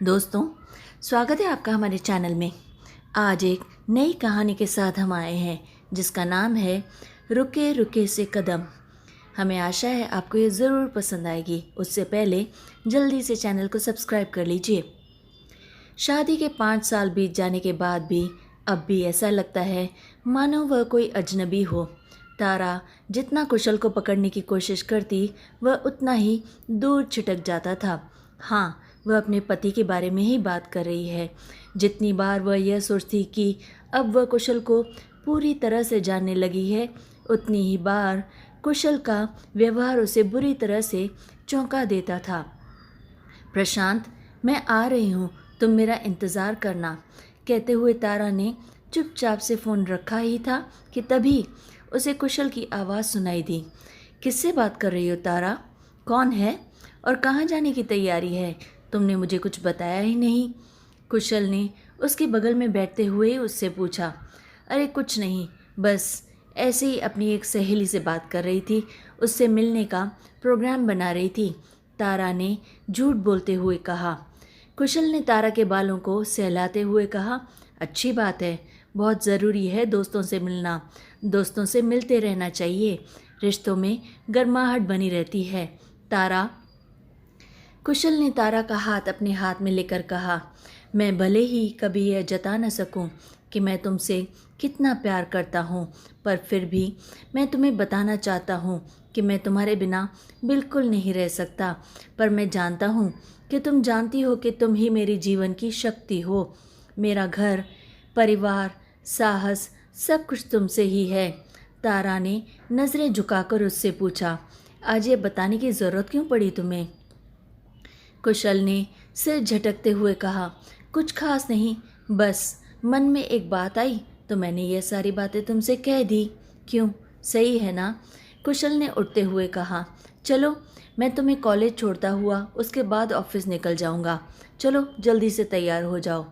दोस्तों, स्वागत है आपका हमारे चैनल में। आज एक नई कहानी के साथ हम आए हैं जिसका नाम है रुके रुके से कदम। हमें आशा है आपको ये ज़रूर पसंद आएगी। उससे पहले जल्दी से चैनल को सब्सक्राइब कर लीजिए। शादी के 5 साल बीत जाने के बाद भी अब भी ऐसा लगता है मानो वह कोई अजनबी हो। तारा जितना कुशल को पकड़ने की कोशिश करती वह उतना ही दूर छिटक जाता था। हाँ, वह अपने पति के बारे में ही बात कर रही है। जितनी बार वह यह सोचती कि अब वह कुशल को पूरी तरह से जानने लगी है, उतनी ही बार कुशल का व्यवहार उसे बुरी तरह से चौंका देता था। प्रशांत, मैं आ रही हूँ, तुम मेरा इंतज़ार करना, कहते हुए तारा ने चुपचाप से फ़ोन रखा ही था कि तभी उसे कुशल की आवाज़ सुनाई दी। किससे बात कर रही हो तारा? कौन है और कहाँ जाने की तैयारी है? तुमने मुझे कुछ बताया ही नहीं। कुशल ने उसके बगल में बैठते हुए उससे पूछा। अरे कुछ नहीं, बस ऐसे ही अपनी एक सहेली से बात कर रही थी, उससे मिलने का प्रोग्राम बना रही थी, तारा ने झूठ बोलते हुए कहा। कुशल ने तारा के बालों को सहलाते हुए कहा, अच्छी बात है, बहुत ज़रूरी है दोस्तों से मिलना, दोस्तों से मिलते रहना चाहिए, रिश्तों में गर्माहट बनी रहती है। तारा, कुशल ने तारा का हाथ अपने हाथ में लेकर कहा, मैं भले ही कभी यह जता न सकूं कि मैं तुमसे कितना प्यार करता हूं, पर फिर भी मैं तुम्हें बताना चाहता हूं कि मैं तुम्हारे बिना बिल्कुल नहीं रह सकता। पर मैं जानता हूं कि तुम जानती हो कि तुम ही मेरी जीवन की शक्ति हो। मेरा घर, परिवार, साहस, सब कुछ तुमसे ही है। तारा ने नज़रें झुकाकर उससे पूछा, आज ये बताने की ज़रूरत क्यों पड़ी तुम्हें? कुशल ने सिर झटकते हुए कहा, कुछ खास नहीं, बस मन में एक बात आई तो मैंने ये सारी बातें तुमसे कह दी। क्यों, सही है ना? कुशल ने उठते हुए कहा, चलो मैं तुम्हें कॉलेज छोड़ता हुआ उसके बाद ऑफिस निकल जाऊंगा, चलो जल्दी से तैयार हो जाओ।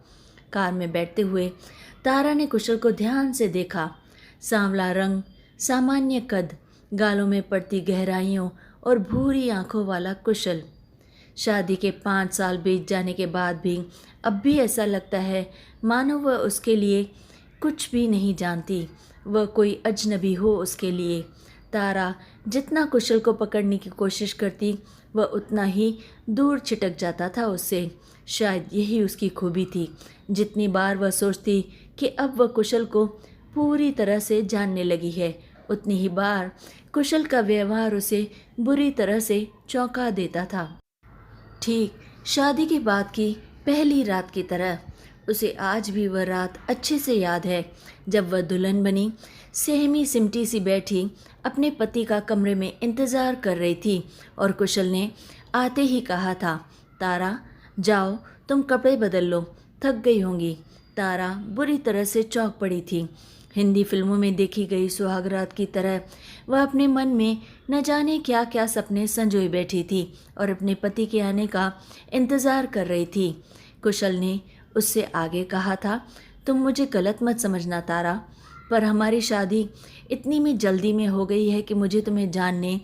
कार में बैठते हुए तारा ने कुशल को ध्यान से देखा। सांवला रंग, सामान्य कद, गालों में पड़ती गहराइयों और भूरी आंखों वाला कुशल। शादी के 5 साल बीत जाने के बाद भी अब भी ऐसा लगता है मानो वह उसके लिए कुछ भी नहीं जानती, वह कोई अजनबी हो उसके लिए। तारा जितना कुशल को पकड़ने की कोशिश करती वह उतना ही दूर छिटक जाता था उससे। शायद यही उसकी खूबी थी। जितनी बार वह सोचती कि अब वह कुशल को पूरी तरह से जानने लगी है, उतनी ही बार कुशल का व्यवहार उसे बुरी तरह से चौंका देता था। ठीक शादी के बाद की पहली रात की तरह उसे आज भी वह रात अच्छे से याद है, जब वह दुल्हन बनी सहमी सिमटी सी बैठी अपने पति का कमरे में इंतज़ार कर रही थी और कुशल ने आते ही कहा था, तारा जाओ तुम कपड़े बदल लो, थक गई होंगी। तारा बुरी तरह से चौंक पड़ी थी। हिंदी फिल्मों में देखी गई सुहागरात की तरह वह अपने मन में न जाने क्या क्या सपने संजोए बैठी थी और अपने पति के आने का इंतज़ार कर रही थी। कुशल ने उससे आगे कहा था, तुम मुझे गलत मत समझना तारा, पर हमारी शादी इतनी में जल्दी में हो गई है कि मुझे तुम्हें जानने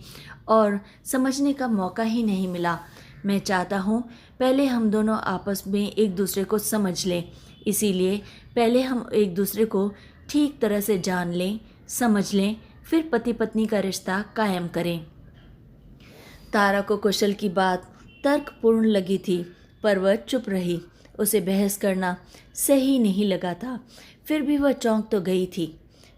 और समझने का मौका ही नहीं मिला। मैं चाहता हूँ पहले हम दोनों आपस में एक दूसरे को समझ लें, इसीलिए पहले हम एक दूसरे को ठीक तरह से जान लें, समझ लें, फिर पति पत्नी का रिश्ता कायम करें। तारा को कुशल की बात तर्कपूर्ण लगी थी, पर वह चुप रही। उसे बहस करना सही नहीं लगा था, फिर भी वह चौंक तो गई थी।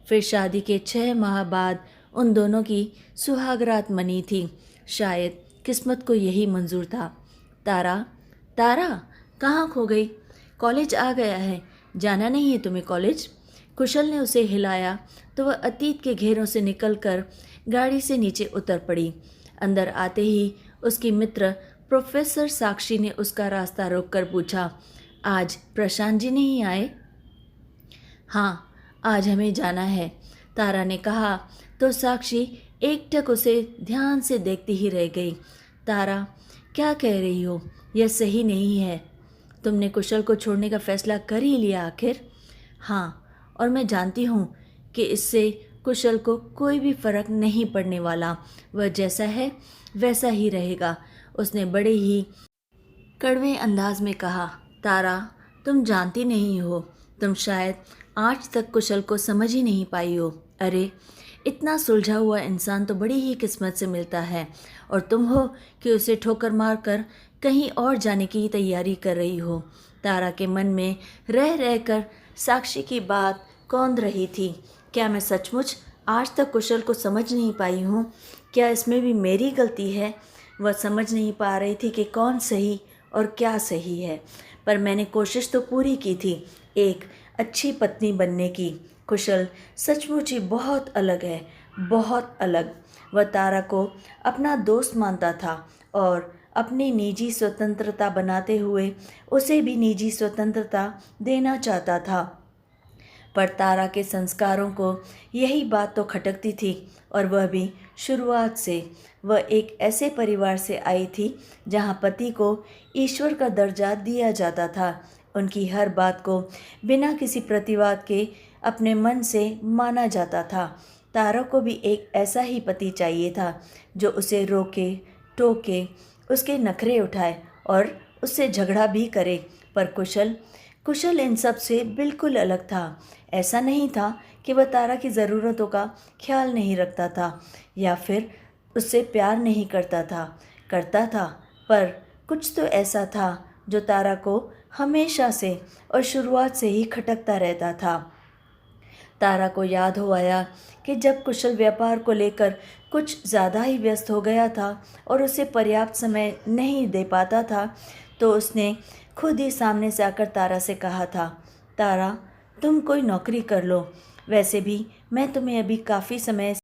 फिर शादी के 6 माह बाद उन दोनों की सुहागरात मनी थी। शायद किस्मत को यही मंजूर था। तारा, तारा कहाँ खो गई? कॉलेज आ गया है, जाना नहीं है तुम्हें कॉलेज? कुशल ने उसे हिलाया तो वह अतीत के घेरों से निकलकर गाड़ी से नीचे उतर पड़ी। अंदर आते ही उसकी मित्र प्रोफेसर साक्षी ने उसका रास्ता रोककर पूछा, आज प्रशांत जी नहीं आए? हाँ, आज हमें जाना है, तारा ने कहा तो साक्षी एकटक उसे ध्यान से देखती ही रह गई। तारा, क्या कह रही हो? यह सही नहीं है। तुमने कुशल को छोड़ने का फैसला कर ही लिया आखिर? हाँ, और मैं जानती हूँ कि इससे कुशल को कोई भी फर्क नहीं पड़ने वाला, वह जैसा है वैसा ही रहेगा। उसने बड़े ही कड़वे अंदाज में कहा, तारा, तुम जानती नहीं हो, तुम शायद आज तक कुशल को समझ ही नहीं पाई हो। अरे, इतना सुलझा हुआ इंसान तो बड़ी ही किस्मत से मिलता है, और तुम हो कि उसे ठोकर मार कर कहीं और जाने की तैयारी कर रही हो। तारा के मन में रह रह कर साक्षी की बात कौंध रही थी। क्या मैं सचमुच आज तक कुशल को समझ नहीं पाई हूँ? क्या इसमें भी मेरी गलती है? वह समझ नहीं पा रही थी कि कौन सही और क्या सही है, पर मैंने कोशिश तो पूरी की थी एक अच्छी पत्नी बनने की। कुशल सचमुच ही बहुत अलग है, बहुत अलग। वह तारा को अपना दोस्त मानता था और अपनी निजी स्वतंत्रता बनाते हुए उसे भी निजी स्वतंत्रता देना चाहता था। पर तारा के संस्कारों को यही बात तो खटकती थी, और वह भी शुरुआत से। वह एक ऐसे परिवार से आई थी जहाँ पति को ईश्वर का दर्जा दिया जाता था। उनकी हर बात को बिना किसी प्रतिवाद के अपने मन से माना जाता था। तारा को भी एक ऐसा ही पति चाहिए था जो उसे रोके टोके, उसके नखरे उठाए और उससे झगड़ा भी करे। पर कुशल कुशल इन सब से बिल्कुल अलग था। ऐसा नहीं था कि वह तारा की ज़रूरतों का ख्याल नहीं रखता था या फिर उससे प्यार नहीं करता था, पर कुछ तो ऐसा था जो तारा को हमेशा से और शुरुआत से ही खटकता रहता था। तारा को याद हो आया कि जब कुशल व्यापार को लेकर कुछ ज़्यादा ही व्यस्त हो गया था और उसे पर्याप्त समय नहीं दे पाता था, तो उसने खुद ही सामने से आकर तारा से कहा था, तारा, तुम कोई नौकरी कर लो। वैसे भी मैं तुम्हें अभी काफ़ी समय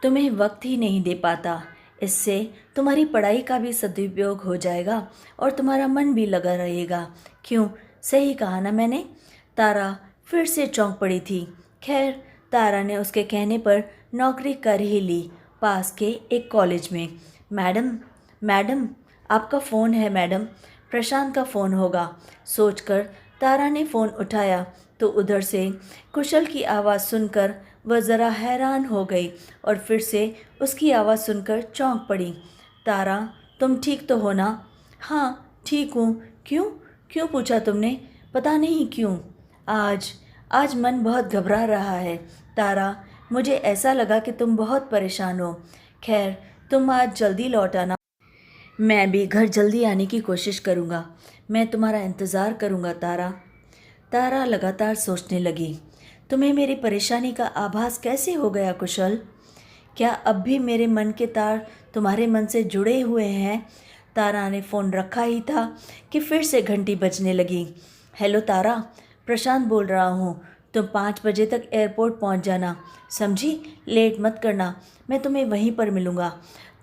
तुम्हें वक्त ही नहीं दे पाता। इससे तुम्हारी पढ़ाई का भी सदुपयोग हो जाएगा और तुम्हारा मन भी लगा रहेगा। क्यों, सही कहा ना मैंने? तारा फिर से चौंक पड़ी थी। खैर, तारा ने उसके कहने पर नौकरी कर ही ली, पास के एक कॉलेज में। मैडम, मैडम, आपका फ़ोन है मैडम। प्रशांत का फ़ोन होगा, सोचकर तारा ने फ़ोन उठाया तो उधर से कुशल की आवाज़ सुनकर वह ज़रा हैरान हो गई और फिर से उसकी आवाज़ सुनकर चौंक पड़ी। तारा, तुम ठीक तो हो ना? हाँ, ठीक हूँ। क्यों क्यों पूछा तुमने? पता नहीं क्यों, आज आज मन बहुत घबरा रहा है। तारा, मुझे ऐसा लगा कि तुम बहुत परेशान हो। खैर, तुम आज जल्दी लौट आना। मैं भी घर जल्दी आने की कोशिश करूँगा। मैं तुम्हारा इंतज़ार करूँगा तारा। तारा लगातार सोचने लगी। तुम्हें मेरी परेशानी का आभास कैसे हो गया कुशल? क्या अब भी मेरे मन के तार तुम्हारे मन से जुड़े हुए हैं? तारा ने फ़ोन रखा ही था कि फिर से घंटी बजने लगी। हेलो तारा, प्रशांत बोल रहा हूँ। तुम 5 बजे तक एयरपोर्ट पहुँच जाना, समझी? लेट मत करना, मैं तुम्हें वहीं पर मिलूँगा।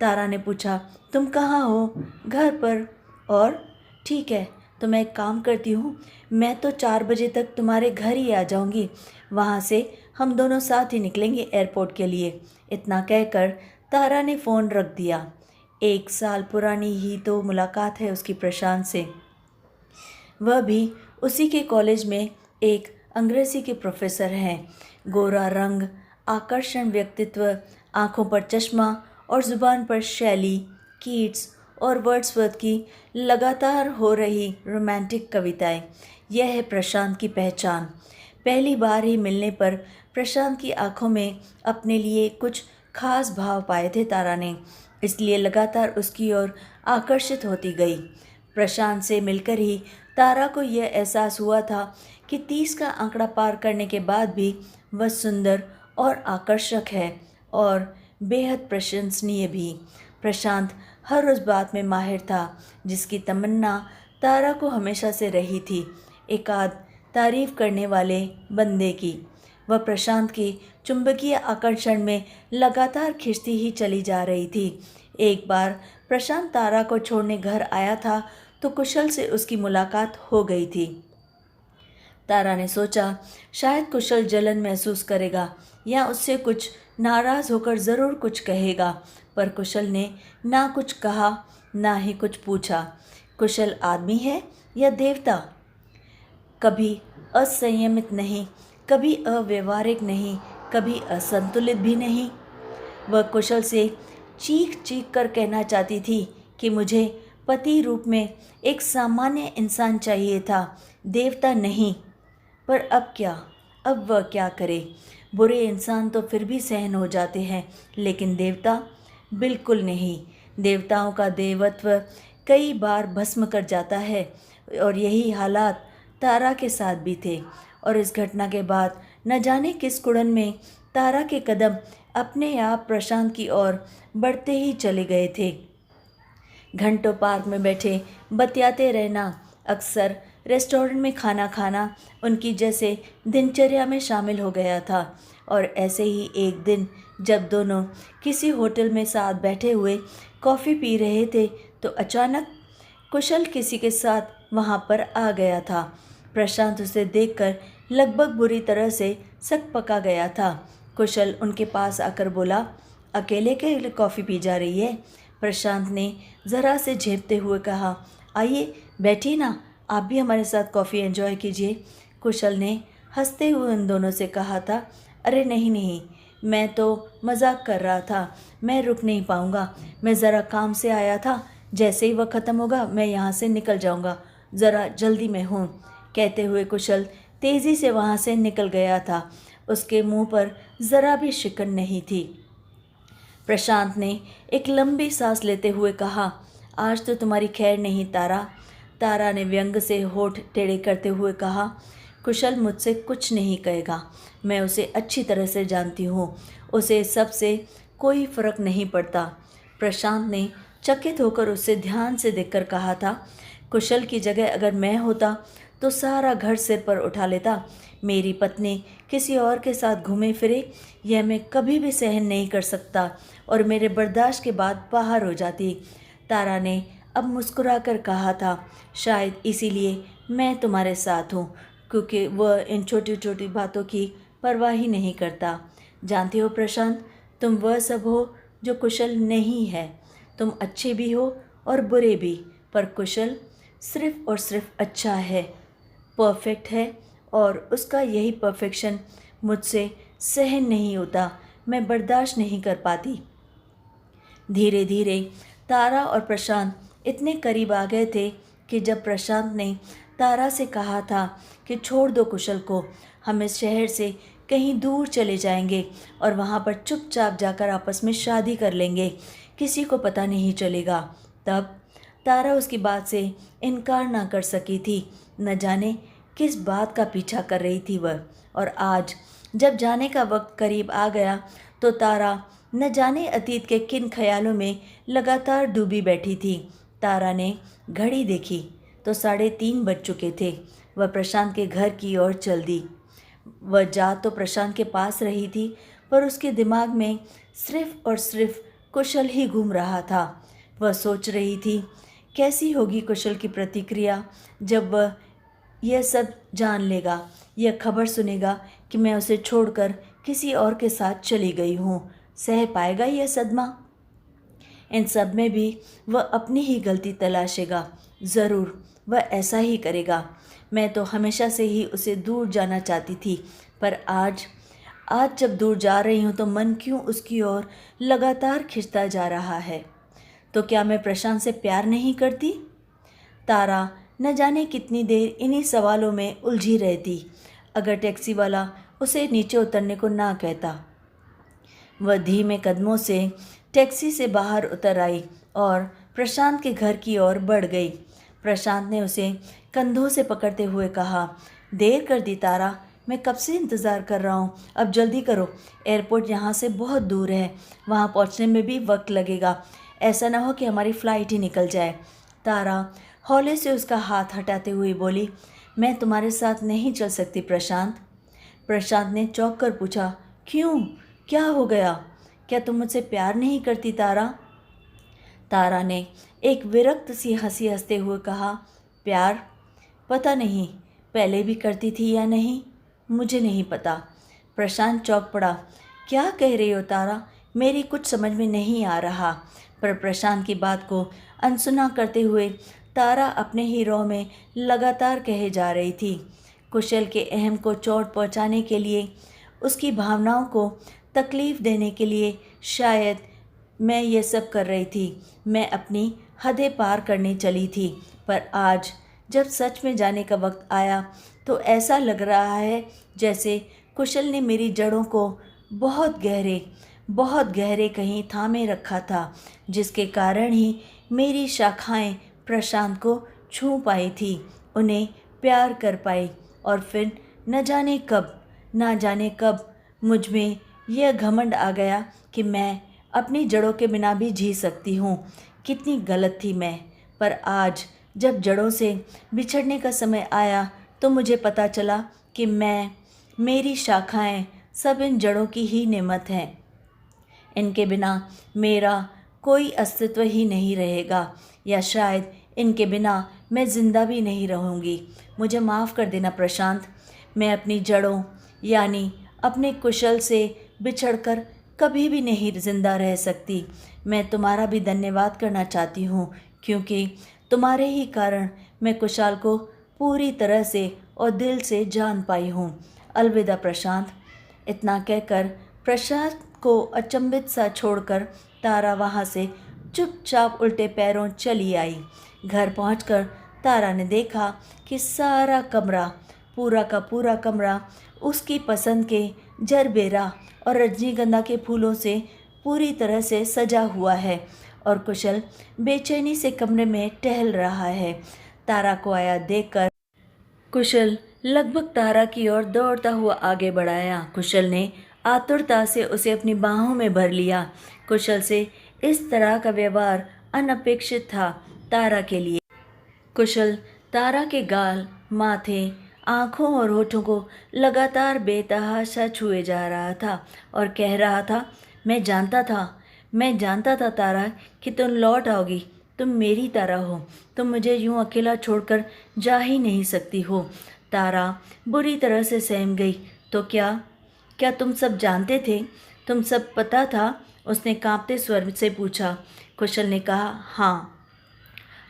तारा ने पूछा, तुम कहाँ हो? घर पर। और ठीक है, तो मैं एक काम करती हूँ, मैं तो 4 बजे तक तुम्हारे घर ही आ जाऊँगी। वहाँ से हम दोनों साथ ही निकलेंगे एयरपोर्ट के लिए। इतना कहकर तारा ने फ़ोन रख दिया। 1 साल पुरानी ही तो मुलाकात है उसकी प्रशांत से। वह भी उसी के कॉलेज में एक अंग्रेज़ी के प्रोफेसर हैं। गोरा रंग, आकर्षण व्यक्तित्व, आँखों पर चश्मा और ज़ुबान पर शैली, कीट्स और वर्ड्सवर्थ की लगातार हो रही रोमांटिक कविताएं। यह है प्रशांत की पहचान। पहली बार ही मिलने पर प्रशांत की आंखों में अपने लिए कुछ खास भाव पाए थे तारा ने, इसलिए लगातार उसकी ओर आकर्षित होती गई। प्रशांत से मिलकर ही तारा को यह एहसास हुआ था कि 30 का आंकड़ा पार करने के बाद भी वह सुंदर और आकर्षक है और बेहद प्रशंसनीय भी। प्रशांत हर उस बात में माहिर था जिसकी तमन्ना तारा को हमेशा से रही थी, एकाध तारीफ करने वाले बंदे की। वह प्रशांत की चुंबकीय आकर्षण में लगातार खिंचती ही चली जा रही थी। एक बार प्रशांत तारा को छोड़ने घर आया था तो कुशल से उसकी मुलाकात हो गई थी। तारा ने सोचा शायद कुशल जलन महसूस करेगा या उससे कुछ नाराज़ होकर ज़रूर कुछ कहेगा, पर कुशल ने ना कुछ कहा ना ही कुछ पूछा। कुशल आदमी है या देवता? कभी असंयमित नहीं, कभी अव्यवहारिक नहीं, कभी असंतुलित भी नहीं। वह कुशल से चीख चीख कर कहना चाहती थी कि मुझे पति रूप में एक सामान्य इंसान चाहिए था, देवता नहीं। पर अब क्या? अब वह क्या करे? बुरे इंसान तो फिर भी सहन हो जाते हैं, लेकिन देवता बिल्कुल नहीं। देवताओं का देवत्व कई बार भस्म कर जाता है, और यही हालात तारा के साथ भी थे। और इस घटना के बाद न जाने किस कुड़न में तारा के कदम अपने आप प्रशांत की ओर बढ़ते ही चले गए थे। घंटों पार्क में बैठे बतियाते रहना, अक्सर रेस्टोरेंट में खाना खाना उनकी जैसे दिनचर्या में शामिल हो गया था। और ऐसे ही एक दिन जब दोनों किसी होटल में साथ बैठे हुए कॉफ़ी पी रहे थे, तो अचानक कुशल किसी के साथ वहाँ पर आ गया था। प्रशांत उसे देखकर लगभग बुरी तरह से सक पका गया था। कुशल उनके पास आकर बोला, अकेले के कॉफ़ी पी जा रही है? प्रशांत ने ज़रा से झेपते हुए कहा, आइए बैठिए ना, आप भी हमारे साथ कॉफ़ी एंजॉय कीजिए। कुशल ने हंसते हुए उन दोनों से कहा था, अरे नहीं नहीं, मैं तो मजाक कर रहा था, मैं रुक नहीं पाऊँगा, मैं ज़रा काम से आया था, जैसे ही वह ख़त्म होगा मैं यहाँ से निकल जाऊँगा, ज़रा जल्दी में हूँ। कहते हुए कुशल तेज़ी से वहाँ से निकल गया था। उसके मुंह पर ज़रा भी शिकन नहीं थी। प्रशांत ने एक लंबी सांस लेते हुए कहा, आज तो तुम्हारी खैर नहीं तारा। तारा ने व्यंग से होठ टेढ़े करते हुए कहा, कुशल मुझसे कुछ नहीं कहेगा, मैं उसे अच्छी तरह से जानती हूँ, उसे सबसे कोई फर्क नहीं पड़ता। प्रशांत ने चकित होकर उससे ध्यान से देखकर कहा था, कुशल की जगह अगर मैं होता तो सारा घर सिर पर उठा लेता। मेरी पत्नी किसी और के साथ घूमे फिरे, यह मैं कभी भी सहन नहीं कर सकता और मेरे बर्दाश्त के बाद बाहर हो जाती। तारा ने अब मुस्कुराकर कहा था, शायद इसीलिए मैं तुम्हारे साथ हूँ, क्योंकि वह इन छोटी छोटी बातों की परवाह ही नहीं करता। जानते हो प्रशांत, तुम वह सब हो जो कुशल नहीं है। तुम अच्छे भी हो और बुरे भी, पर कुशल सिर्फ और सिर्फ अच्छा है, परफेक्ट है, और उसका यही परफेक्शन मुझसे सहन नहीं होता, मैं बर्दाश्त नहीं कर पाती। धीरे धीरे तारा और प्रशांत इतने करीब आ गए थे कि जब प्रशांत ने तारा से कहा था कि छोड़ दो कुशल को, हम इस शहर से कहीं दूर चले जाएंगे और वहाँ पर चुपचाप जाकर आपस में शादी कर लेंगे, किसी को पता नहीं चलेगा, तब तारा उसकी बात से इनकार ना कर सकी थी। न जाने किस बात का पीछा कर रही थी वह। और आज जब जाने का वक्त करीब आ गया तो तारा न जाने अतीत के किन ख्यालों में लगातार डूबी बैठी थी। तारा ने घड़ी देखी तो 3:30 बज चुके थे। वह प्रशांत के घर की ओर चल दी। वह जा तो प्रशांत के पास रही थी, पर उसके दिमाग में सिर्फ और सिर्फ कुशल ही घूम रहा था। वह सोच रही थी, कैसी होगी कुशल की प्रतिक्रिया जब वह यह सब जान लेगा, यह खबर सुनेगा कि मैं उसे छोड़कर किसी और के साथ चली गई हूँ। सह पाएगा यह सदमा? इन सब में भी वह अपनी ही गलती तलाशेगा। ज़रूर वह ऐसा ही करेगा। मैं तो हमेशा से ही उसे दूर जाना चाहती थी, पर आज जब दूर जा रही हूँ तो मन क्यों उसकी ओर लगातार खिंचता जा रहा है। तो क्या मैं प्रशांत से प्यार नहीं करती? तारा न जाने कितनी देर इन्हीं सवालों में उलझी रहती। अगर टैक्सी वाला उसे नीचे उतरने को ना कहता। वह धीमे कदमों से टैक्सी से बाहर उतर आई और प्रशांत के घर की ओर बढ़ गई। प्रशांत ने उसे कंधों से पकड़ते हुए कहा, देर कर दी तारा, मैं कब से इंतज़ार कर रहा हूँ, अब जल्दी करो, एयरपोर्ट यहाँ से बहुत दूर है, वहाँ पहुँचने में भी वक्त लगेगा, ऐसा ना हो कि हमारी फ़्लाइट ही निकल जाए। तारा हौले से उसका हाथ हटाते हुए बोली, मैं तुम्हारे साथ नहीं चल सकती प्रशांत। प्रशांत ने चौंक कर पूछा, क्यों, क्या हो गया? क्या तुम मुझसे प्यार नहीं करती तारा? तारा ने एक विरक्त सी हंसी हंसते हुए कहा, प्यार? पता नहीं, पहले भी करती थी या नहीं, मुझे नहीं पता। प्रशांत चौंक पड़ा। क्या कह रही हो तारा? मेरी कुछ समझ में नहीं आ रहा। पर प्रशांत की बात को अनसुना करते हुए तारा अपने ही रौ में लगातार कहे जा रही थी। कुशल के अहम को चोट पहुंचाने के लिए, उसकी भावनाओं को तकलीफ़ देने के लिए शायद मैं ये सब कर रही थी। मैं अपनी हदें पार करने चली थी, पर आज जब सच में जाने का वक्त आया तो ऐसा लग रहा है जैसे कुशल ने मेरी जड़ों को बहुत गहरे कहीं थामे रखा था, जिसके कारण ही मेरी शाखाएं प्रशांत को छू पाई थी, उन्हें प्यार कर पाई। और फिर ना जाने कब मुझ में यह घमंड आ गया कि मैं अपनी जड़ों के बिना भी जी सकती हूँ। कितनी गलत थी मैं। पर आज जब जड़ों से बिछड़ने का समय आया तो मुझे पता चला कि मेरी शाखाएं सब इन जड़ों की ही नेमत हैं। इनके बिना मेरा कोई अस्तित्व ही नहीं रहेगा, या शायद इनके बिना मैं जिंदा भी नहीं रहूँगी। मुझे माफ़ कर देना प्रशांत। मैं अपनी जड़ों यानी अपने कुशल से बिछड़कर कभी भी नहीं जिंदा रह सकती। मैं तुम्हारा भी धन्यवाद करना चाहती हूँ, क्योंकि तुम्हारे ही कारण मैं कुशाल को पूरी तरह से और दिल से जान पाई हूँ। अलविदा प्रशांत। इतना कहकर प्रशांत को अचंभित सा छोड़कर तारा वहाँ से चुपचाप उल्टे पैरों चली आई। घर पहुंचकर तारा ने देखा कि सारा कमरा, पूरा का पूरा कमरा उसकी पसंद के जरबेरा और रजनीगंधा के फूलों से पूरी तरह से सजा हुआ है, और कुशल बेचैनी से कमरे में टहल रहा है। तारा को आया देखकर कुशल लगभग तारा की ओर दौड़ता हुआ आगे बढ़ाया। कुशल ने आतुरता से उसे अपनी बाहों में भर लिया। कुशल से इस तरह का व्यवहार अनपेक्षित था तारा के लिए। कुशल तारा के गाल, माथे, आँखों और होठों को लगातार बेतहाशा छुए जा रहा था और कह रहा था, मैं जानता था तारा कि तुम लौट आओगी। तुम मेरी तारा हो, तुम मुझे यूं अकेला छोड़कर जा ही नहीं सकती हो। तारा बुरी तरह से सहम गई। तो क्या तुम सब जानते थे? तुम सब पता था? उसने कांपते स्वर से पूछा। कुशल ने कहा, हाँ,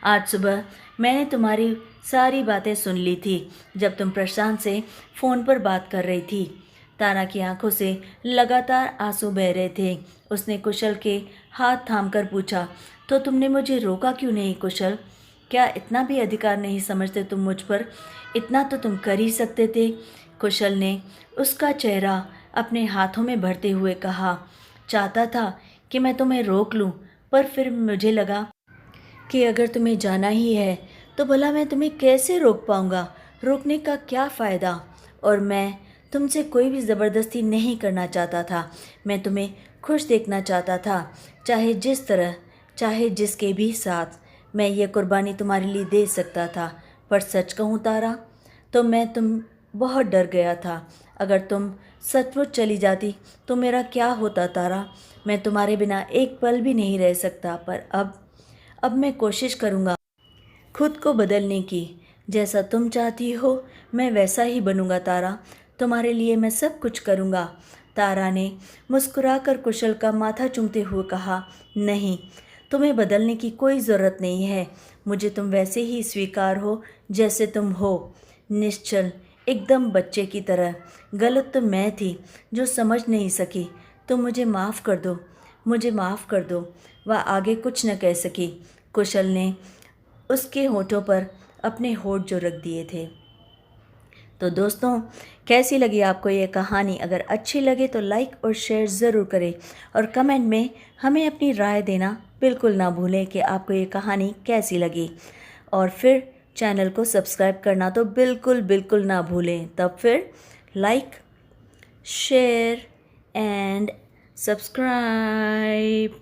आज सुबह मैंने तुम्हारी सारी बातें सुन ली थी जब तुम प्रशांत से फ़ोन पर बात कर रही थी। तारा की आंखों से लगातार आंसू बह रहे थे। उसने कुशल के हाथ थामकर पूछा, तो तुमने मुझे रोका क्यों नहीं कुशल? क्या इतना भी अधिकार नहीं समझते तुम मुझ पर? इतना तो तुम कर ही सकते थे। कुशल ने उसका चेहरा अपने हाथों में भरते हुए कहा, चाहता था कि मैं तुम्हें रोक लूं, पर फिर मुझे लगा कि अगर तुम्हें जाना ही है तो भला मैं तुम्हें कैसे रोक पाऊंगा? रोकने का क्या फ़ायदा? और मैं तुमसे कोई भी ज़बरदस्ती नहीं करना चाहता था। मैं तुम्हें खुश देखना चाहता था, चाहे जिस तरह, चाहे जिसके भी साथ। मैं ये कुर्बानी तुम्हारे लिए दे सकता था। पर सच कहूँ तारा, तो मैं तुम बहुत डर गया था। अगर तुम सचमुच चली जाती तो मेरा क्या होता तारा? मैं तुम्हारे बिना एक पल भी नहीं रह सकता। पर अब मैं कोशिश करूँगा खुद को बदलने की। जैसा तुम चाहती हो मैं वैसा ही बनूंगा तारा। तुम्हारे लिए मैं सब कुछ करूँगा। तारा ने मुस्कुराकर कुशल का माथा चूमते हुए कहा, नहीं, तुम्हें बदलने की कोई ज़रूरत नहीं है। मुझे तुम वैसे ही स्वीकार हो जैसे तुम हो, निश्चल, एकदम बच्चे की तरह। गलत तो मैं थी जो समझ नहीं सकी। तुम मुझे माफ़ कर दो, मुझे माफ़ कर दो। वह आगे कुछ न कह सकी। कुशल ने उसके होठों पर अपने होठ जो रख दिए थे। तो दोस्तों, कैसी लगी आपको ये कहानी? अगर अच्छी लगे तो लाइक और शेयर ज़रूर करें, और कमेंट में हमें अपनी राय देना बिल्कुल ना भूलें कि आपको ये कहानी कैसी लगी। और फिर चैनल को सब्सक्राइब करना तो बिल्कुल ना भूलें। तब फिर लाइक, शेयर एंड सब्सक्राइब।